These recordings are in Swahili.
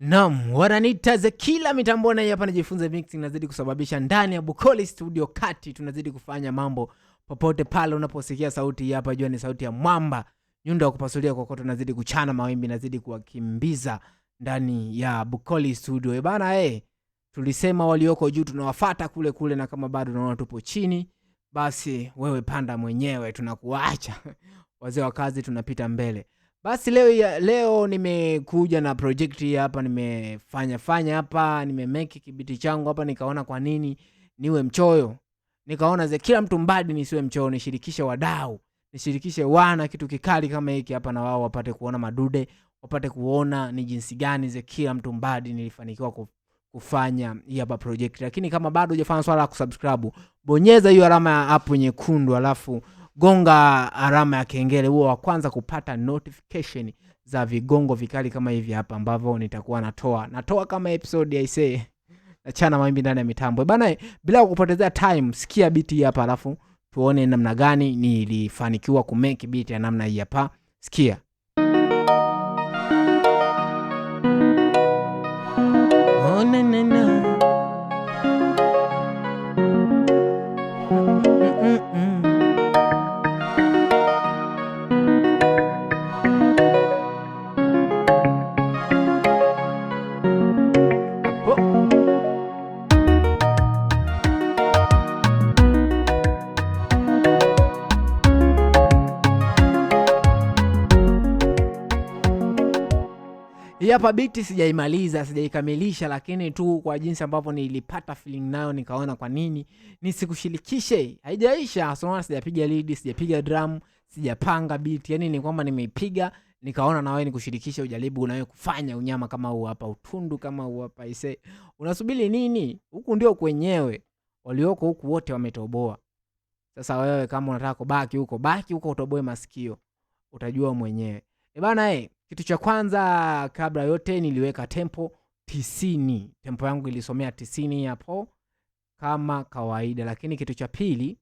Naam, wananiita Zekila mitamboni hapa najifunza mixing, nazidi kusababisha ndani ya Bukoli Studio kati. Tunazidi kufanya mambo popote pale unaposikia sauti hapa, jua ni sauti ya mwamba. Nyundo ya kupasulia kokoto, nazidi kuchana mawimbi, nazidi kuwakimbiza ndani ya Bukoli Studio. Bana tulisema walioko juu tunawafuata kule kule, na kama bado unaona tupo chini, basi wewe panda mwenyewe, tunakuacha. Wazee wa kazi tunapita mbele. Basi leo nimekuja na project hapa, nimefanya hapa, nimemake kibiti changu hapa, nikaona kwa nini niwe mchoyo. Nikaona kila mtu mbadi nisiwe mchoyo, nishirikishe wadau, nishirikishe wana kitu kikali kama hiki hapa, na wao wapate kuona madude, wapate kuona ni jinsi gani kila mtu mbadi nilifanikiwa kufanya hii hapa project. Lakini kama bado hujafanya swala la kusubscribe, bonyeza hiyo alama ya hapo nyekundu, alafu gonga alama ya kengele, huo wa kwanza kupata notification za vigongo vikali kama hivi hapa ambavyo nitakuwa natoa kama episode ya isee nachana mawimbi ndani ya mitambo. Bana, bila kupotezea time, sikia beat hapa alafu tuone namna gani nilifanikiwa kumake beat ya namna hii hapa. Sikia. Oh na na na. Hapa biti sijaimaliza, sijaikamilisha, lakini tu kwa jinsi ambavyo nilipata feeling nayo nikaona kwa nini nisikushirikishe. Haijaisha, so sijapiga lead, sijapiga drum, sijapanga beat. Yani ni kwamba nimeipiga, nikaona na wewe nikushirikishe ujaribu na wewe kufanya unyama kama huu hapa, utundu kama huu hapa ise. Unasubiri nini? Huku ndio kwenyewe. Walioko huku wote wametoboa. Sasa wewe kama unataka kubaki huko utoboe masikio. Utajua mwenyewe. Bana kitu cha kwanza kabla yote niliweka tempo 90. Tempo yangu ilisomea 90 hapo kama kawaida. Lakini kitu cha pili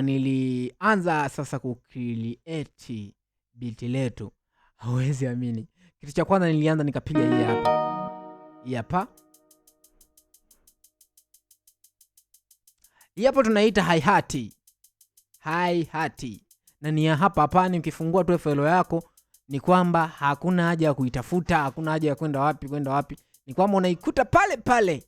nilianza sasa kucreate beat letu. Hauwezi amini. Kitu cha kwanza nilianza nikapiga hii hapa. Hii hapa. Hii hapa tunaita hi-hat. Hi-hat. Na ni hapa ukifungua tu file yako ni kwamba hakuna haja ya kuitafuta, hakuna haja ya kwenda wapi. Ni kwamba unaikuta pale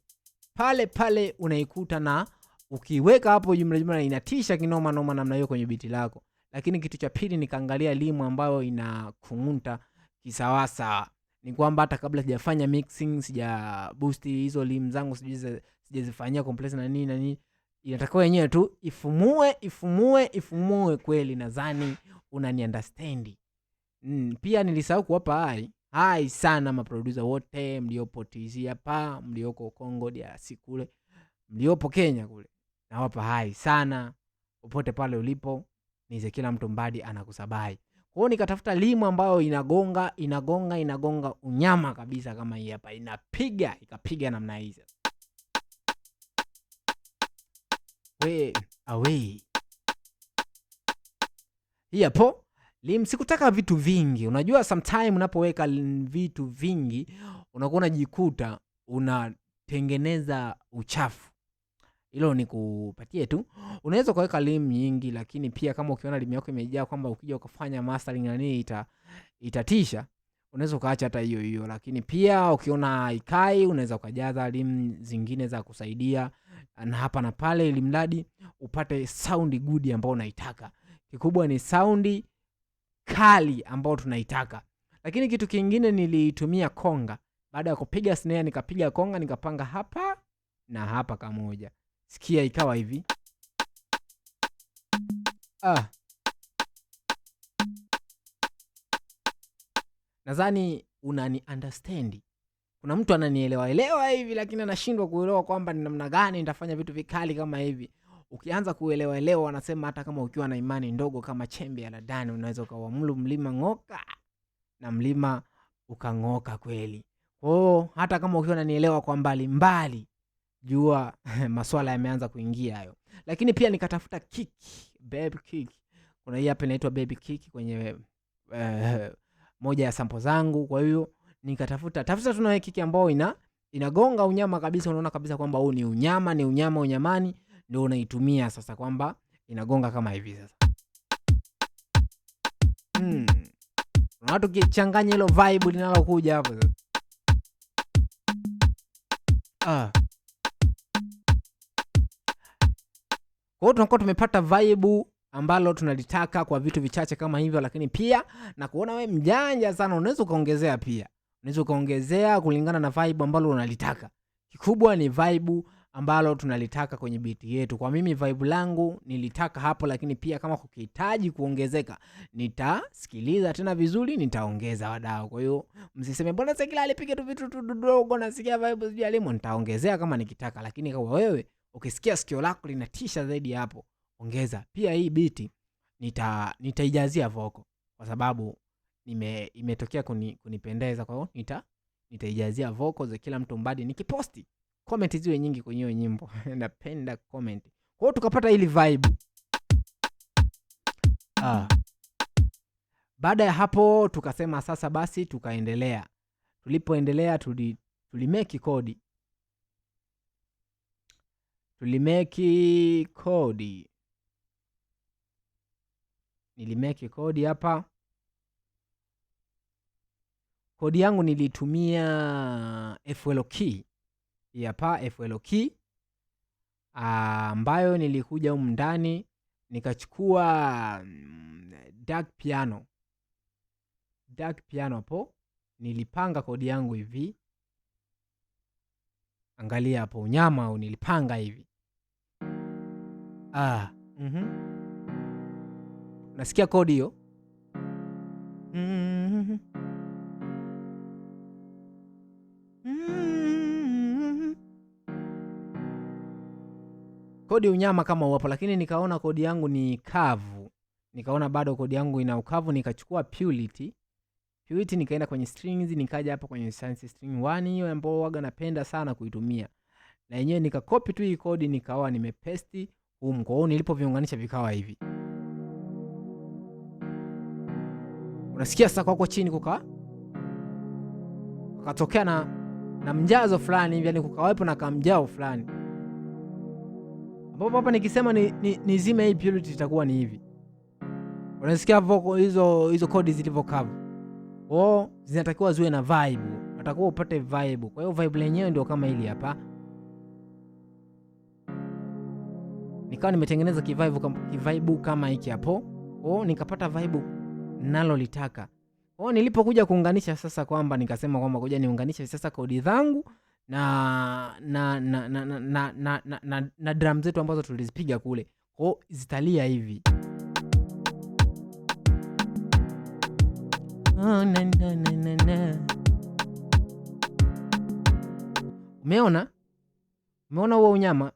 unaikuta, na ukiweka hapo jumla inatisha kinoma noma namna hiyo kwenye biti lako. Lakini kitu cha pili nikaangalia limu ambayo inakungunta kisawasa. Ni kwamba hata kabla sijafanya mixing, sija boost hizo limu zangu, sijazifanyia compress na nini, inatakiwa yenyewe tu ifumue kweli. Nadhani unani understand. Pia nilisahau kuwapa hai sana maproducer wote mliopo TZ hapa, mlioko Kongo DRC kule, mliopo Kenya kule, nawapa hai sana popote pale ulipo. Nize kila mtu mbadi anakusabai. Kwa hiyo nikatafuta limu ambayo inagonga unyama kabisa kama hii hapa, ikapiga namna hizo. Away. Hii hapo sikutaka vitu vingi. Unajua sometime unapoweka vitu vingi unakuwa unajikuta unatengeneza uchafu. Hilo ni kupatie tu. Unaweza kuweka lim nyingi, lakini pia kama ukiona lim yako imejaa kwamba ukija ukafanya mastering na nini itatisha, unaweza ukaacha hata hiyo. Lakini pia ukiona ikai unaweza kujaza lim zingine za kusaidia na hapa na pale, ili mradi upate sound good ambao unaitaka. Kikubwa ni sound kali ambao tunaitaka. Lakini kitu kingine nilitumia konga. Baada ya kupiga snare nikapiga konga, nikapanga hapa na hapa kamoja. Sikia ikawa hivi. Nadhani unani understand. Kuna mtu ananielewa hivi, lakini anashindwa kuelewa kwamba ni namna gani nitafanya vitu vikali kama hivi. Ukianza kuelewa wanasema hata kama ukiwa na imani ndogo kama chembe ya ladani, unaweza ukawa mlima ng'oka na mlima ukang'oka kweli. Kwa hata kama ukiwa unanielewa kwa mbali, jua maswala yameanza kuingia hayo. Lakini pia nikatafuta kick, baby kick. Kuna hii hapa inaitwa baby kick kwenye moja ya sample zangu. Kwa hiyo nikatafuta tuna kiki ambao inagonga unyama kabisa, unaona kabisa kwamba huu ni unyamani, ndio unaitumia sasa kwamba inagonga kama hivi sasa. Na watu kichanganya hilo vibe linalokuja hapo sasa. Kwa hiyo tunakuwa tumepata vibe ambalo tunalitaka kwa vitu vichache kama hivyo, lakini pia na kuona wewe mjanja sana, unaweza ukaongezea pia. Unaweza ukaongezea kulingana na vibe ambalo unalitaka. Kikubwa ni vibe ambalo tunalitaka kwenye beat yetu. Kwa mimi vibe langu nilitaka hapo, lakini pia kama kukihitaji kuongezeka nitasikiliza tena vizuri, nitaongeza wadau. Kwa hiyo msiseme bwana Sekila alipiga tu vitu dogo na sikia vibe sijui alimo, nitaongezea kama nikitaka. Lakini kama wewe ukisikia sikio lako linatisha zaidi hapo, ongeza. Pia hii beat nitaijazia vocal kwa sababu imetokea kunipendeza. Kwa hiyo nitaijazia vocal za kila mtu mbadi nikiposti. Comment ziwe nyingi kwenye hiyo nyimbo. Napenda comment. Kwa hiyo tukapata hili vibe. Baada ya hapo tukasema sasa basi tukaendelea. Tulipoendelea tulimeki kodi. Nilimeki kodi hapa. Kodi yangu nilitumia FL Key. Hapa FL Key ambayo nilikuja humu ndani nikachukua dark piano hapo. Nilipanga kodi yangu hivi. Angalia hapo unyama au nilipanga hivi. Unasikia kodi hiyo? Kodi unyama kama uwapo, lakini nikaona kodi yangu ni kavu. Nikaona bado kodi yangu ina ukavu, nikachukua purity nikaenda kwenye strings, nikaja hapa kwenye sense string 1 hiyo ambayo waga napenda sana kuitumia. Na yenyewe nikakopi tu hii kodi nikawa nimepaste huko. Kwa hiyo nilipoviunganisha vikawa hivi. Unasikia sasa kwa chini kukatokea na mjazo fulani hivi, yani kukawepo na kamjao fulani. Ambapo hapa nikisema nizime hii purity itakuwa ni hivi. Unasikia vocal hizo kodi zilivyokavu. Zinatakiwa ziwe na vibe. Unatakiwa upate vibe. Kwa hiyo vibe lenyewe ndio kama hili hapa. Nikawa nimetengeneza kivibe kama hiki hapo. Nikapata vibe nalolitaka. Nilipokuja kuunganisha sasa kwamba nikasema kwamba ngoja niunganishe sasa kodi zangu na drum zetu ambazo tulizipiga kule. Zitalia hivi. Umeona huo unyama?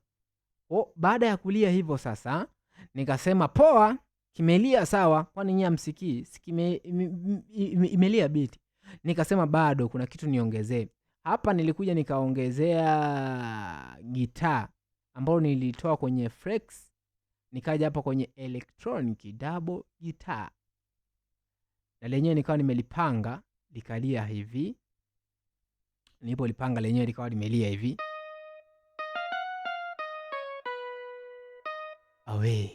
Baada ya kulia hivyo sasa nikasema poa, kimelia sawa, kwani nyinyi msikii? Imelia beat. Nikasema bado kuna kitu niongezee. Hapa nilikuja nikaongezea gitaa ambao nilitoa kwenye Flex, nikaja hapa kwenye electronic double guitar. Na lenyewe nikawa nimelipanga likalia hivi. Nilipolipanga lenyewe likawa limelia hivi. Awe.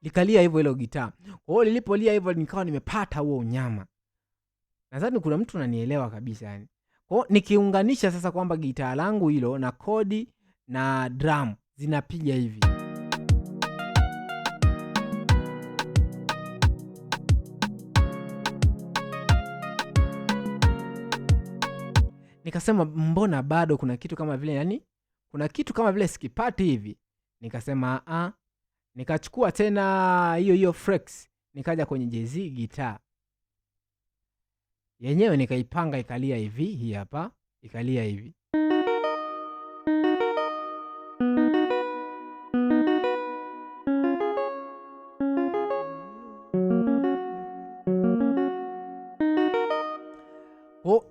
Likalia hivyo hilo gitaa. Kwa hiyo lilipolia hivyo nikawa nimepata huo unyama. Nadhani kuna mtu ananielewa kabisa yani. Kwa hiyo nikiunganisha sasa kwamba gitaa langu hilo na kodi na drum zinapiga hivi. Nikasema mbona bado kuna kitu kama vile yani kuna kitu kama vile sikipati hivi. Nikasema nikachukua tena hiyo Flex, nikaja kwenye JZ guitar yenyewe nikaipanga ikalia hivi. Hii hapa ikalia hivi.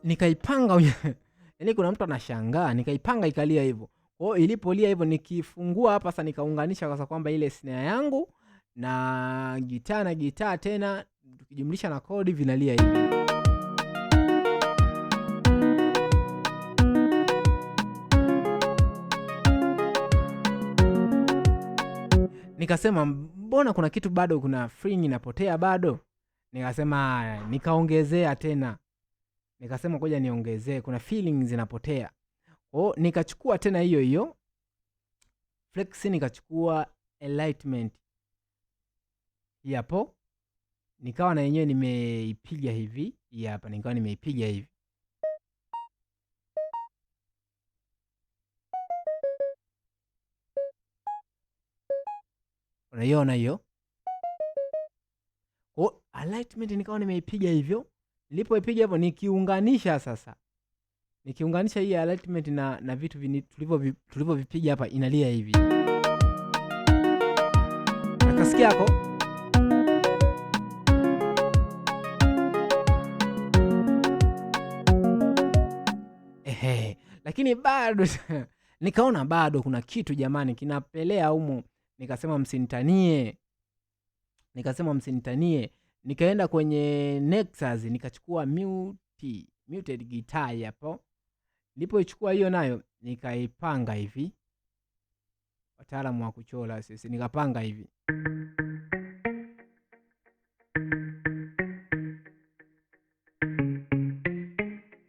Nikaipanga yani kuna mtu anashangaa, nikaipanga ikalia hivyo. Ilipolia hivyo nikifungua hapa sasa nikaunganisha kwa kwamba ile snare yangu na gitaa tena tukijumlisha na kodi vinalia hivi. Nikasema mbona kuna kitu bado, kuna fringe inapotea bado. Nikasema nikaongezea tena. Nikasema ngoja niongezee, kuna feelings zinapotea. Nikachukua tena hiyo flex, nikachukua enlightenment hapo, nikawa na yenyewe nimeipiga hivi. Hapa nikawa nimeipiga hivi. Unaiona hiyo? Enlightenment nikawa nimeipiga hivyo. Nilipoipiga hivyo nikiunganisha sasa. Nikiunganisha hii enlightenment na vitu tulivyovipiga hapa, inalia hivi. Nakasikia hapo? Lakini bado nikaona bado kuna kitu jamani kinapelea humo. Nikasema msinitanie. Nikaenda kwenye Nexus, nikachukua muted guitar hapo. Nilipoichukua hiyo nayo nikaipanga hivi. Wataalamu wa kuchora sisi, nikapanga hivi.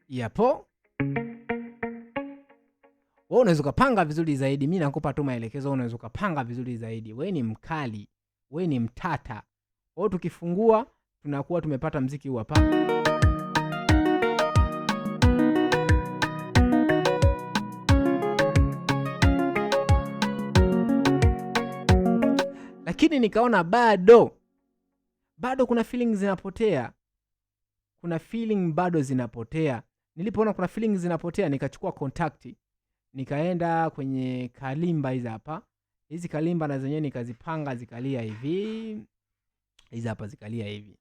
Yapo. Wewe unaweza kupanga vizuri zaidi. Mimi nakupa tu maelekezo, unaweza kupanga vizuri zaidi. Wewe ni mkali, wewe ni mtata. Tukifungua tunakuwa tumepata mziki huu hapa. Lakini nikaona bado kuna feelings zinapotea. Kuna feeling bado zinapotea. Nilipoona kuna feelings zinapotea, nikachukua contact. Nikaenda kwenye kalimba hizi hapa. Hizi kalimba na zenyewe nikazipanga zikalia hivi. Hizi hapa zikalia hivi.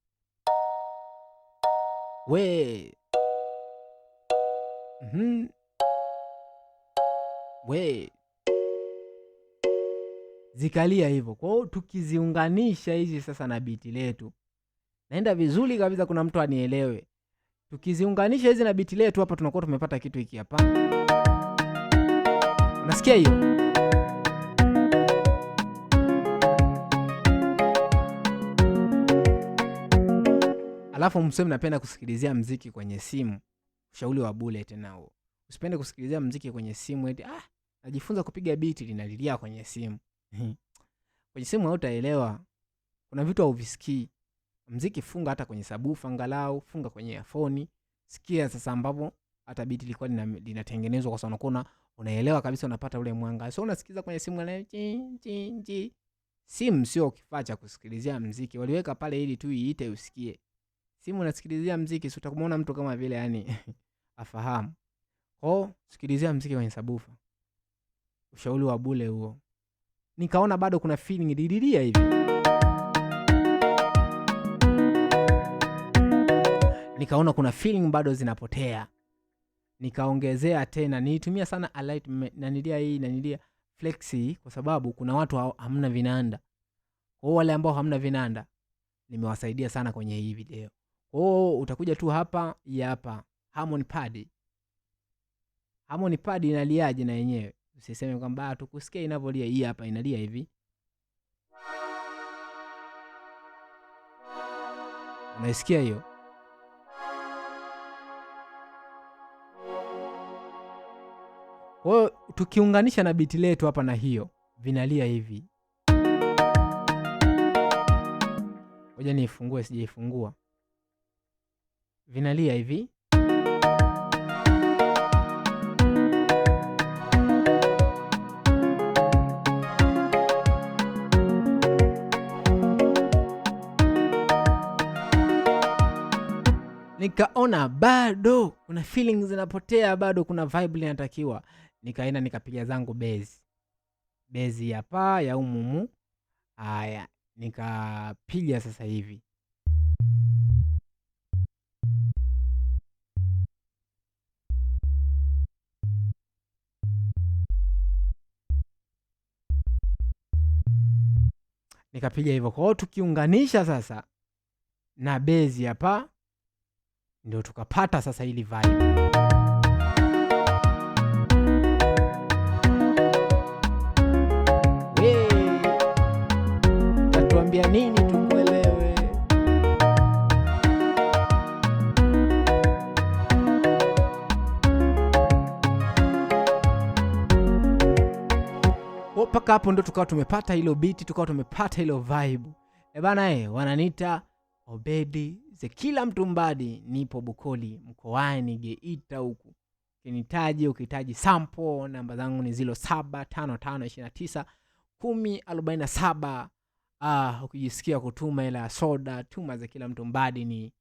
Zikalia hivyo. Kwa hiyo tukiziunganisha hizi sasa na biti letu, naenda vizuri kabisa, kuna mtu anielewe. Tukiziunganisha hizi na biti letu hapa, tunakuwa tumepata kitu hiki hapa. Unasikia hiyo? Alafu mseme napenda kusikilizia mziki kwenye simu. Ushauri wa bure tena huo. Usipende kusikilizia mziki kwenye simu eti najifunza kupiga biti linalilia kwenye simu. Kwenye simu hautaelewa. Kuna vitu hauvisikii. Mziki funga hata kwenye sabufa angalau, funga kwenye earphone. Sikia sasa ambapo hata biti liko linatengenezwa kwa sababu unaona unaelewa kabisa, unapata ule mwanga. So unasikiza kwenye simu na simu sio kifaa cha kusikilizia mziki. Waliweka pale ili tu iite usikie. Simu unasikilizia mziki, sio utakumwona mtu kama vile yani afahamu. Sikilizia mziki kwenye sabufa. Ushauri wa bure huo. Nikaona bado kuna feeling dililia hivi. Nikaona kuna feeling bado zinapotea. Nikaongezea tena. Nilitumia sana alignment na nilia flexi kwa sababu kuna watu hamna vinanda. Kwa wale ambao hamna vinanda, nimewasaidia sana kwenye hii video. Utakuja tu hapa Harmony Pad. Harmony Pad inaliaje na yenyewe? Usiseme kwamba tukusikia inavolia. Hii hapa inalia hivi. Unaisikia hiyo? Tukiunganisha na biti letu hapa na hiyo, vinalia hivi. Ngoja niifungue, sijaifungua. Vinalia hivi. Nikaona bado kuna feelings zinapotea, bado kuna vibe linatakiwa. Nikaenda nikapiga zangu bezi hapa ya umumu. Haya, nikapiga sasa hivi. nikapiga hivyo. Kwa hiyo tukiunganisha sasa na bezi hapa ndio tukapata sasa hili vibe. Tatuambia nini tukuelewe? Mpaka hapo ndo tukawa tumepata hilo beat, tukawa tumepata hilo vibe. Bana wananiita Obedi the Killer Mtumbadi, nipo Bukoli mkoani Geita huku. Ukihitaji sample, namba zangu ni 0755291047. Ukijisikia kutuma ila soda, tuma the Killer Mtumbadi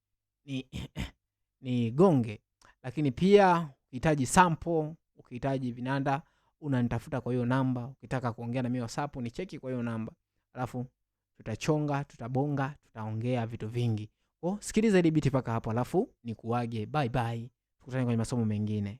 ni gonge. Lakini pia ukihitaji sample, ukihitaji vinanda, unanitafuta kwa hiyo namba. Ukitaka kuongea na mimi WhatsApp ni cheki kwa hiyo namba. Alafu tutachonga, tutabonga, tutaongea vitu vingi. Sikiliza hili beat paka hapo alafu nikuage. Bye bye. Tukutane kwenye masomo mengine.